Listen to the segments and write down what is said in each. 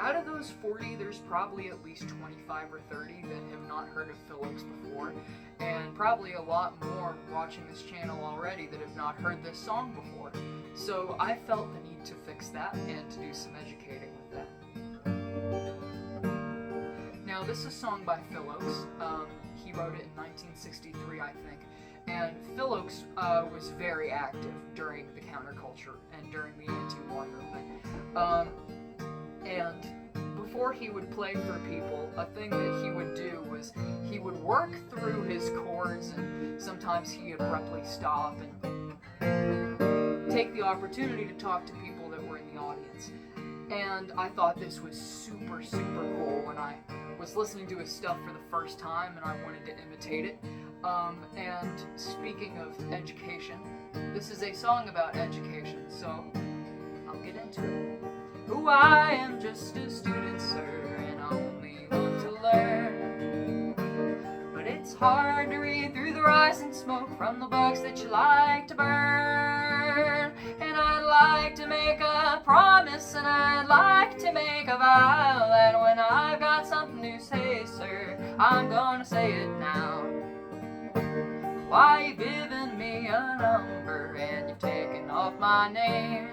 out of those 40, there's probably at least 25 or 30 that have not heard of Phil Ochs before, and probably a lot more watching this channel already that have not heard this song before. So I felt the need to fix that and to do some educating with that. Now this is a song by Phil Ochs. He wrote it in 1963, I think. And Phil Ochs was very active during the counterculture and during the anti-war movement. And before he would play for people, a thing that he would do was he would work through his chords, and sometimes he'd abruptly stop and take the opportunity to talk to people that were in the audience. And I thought this was super, super cool when I was listening to his stuff for the first time, and I wanted to imitate it. And speaking of education, this is a song about education, so I'll get into it. Oh, I am just a student, sir, and I only want to learn. But it's hard to read through the rising smoke from the bugs that you like to burn. And I'd like to make a promise, and I'd like to make a vow, that when I've got something to say, sir, I'm gonna say it now. Why you giving me a number and you've taken off my name?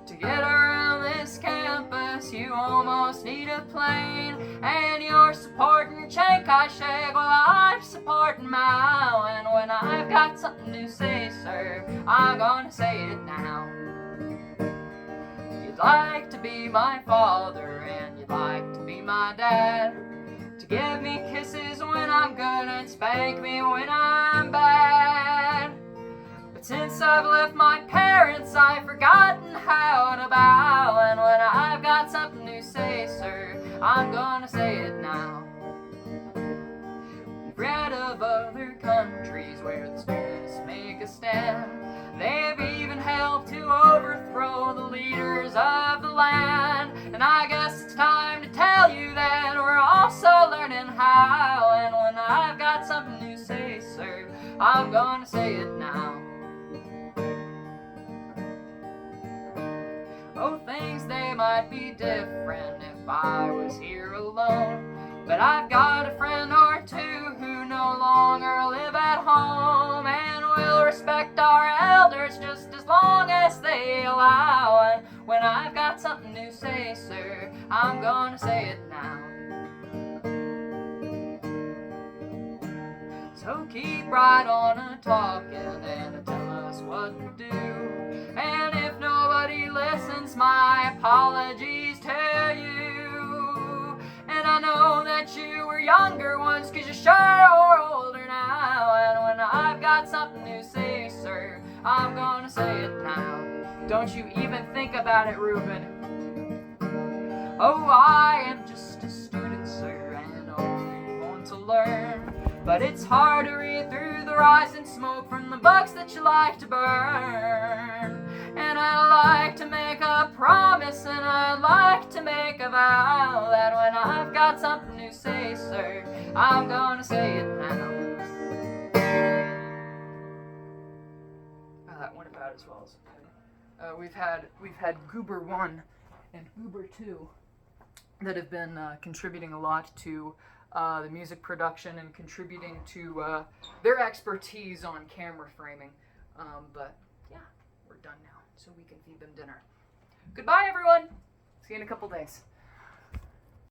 To get around this campus you almost need a plane. And you're supporting Chiang Kai-shek while I'm supporting Mao. And when I've got something to say, sir, I'm gonna say it now. You'd like to be my father and you'd like to be my dad, to give me kisses when I'm good and spank me when I'm bad. But since I've left my parents, I've forgotten how to bow. And when I've got something to say, sir, I'm gonna say it now. We've read of other countries where the students make a stand. They've even helped to overthrow the leaders of the land. And I guess it's time to tell you that we're also learning how. And when I've got something to say, sir, I'm gonna say it now. Oh, things they might be different if I was here alone, but I've got a friend or two who no longer live at home, and will respect our elders just as long as they allow. And when I've got something to say, sir, I'm gonna say it now. So keep right on a-talking and tell us what to do. And if nobody listens, my apologies to you. And I know that you were younger once, 'cause you sure are older now. And when I've got something to say, sir, I'm gonna say it now. Don't you even think about it, Reuben. Oh, I am just a student, sir, and only want to learn. But it's hard to read through the rising smoke from the bugs that you like to burn. And I'd like to make a promise, and I'd like to make a vow, that when I've got something to say, sir, I'm gonna say it now. That went about as well as it could. We've had Goober 1 and Goober 2 that have been contributing a lot to the music production and contributing to their expertise on camera framing. But yeah, we're done now, so we can feed them dinner. Goodbye, everyone. See you in a couple days.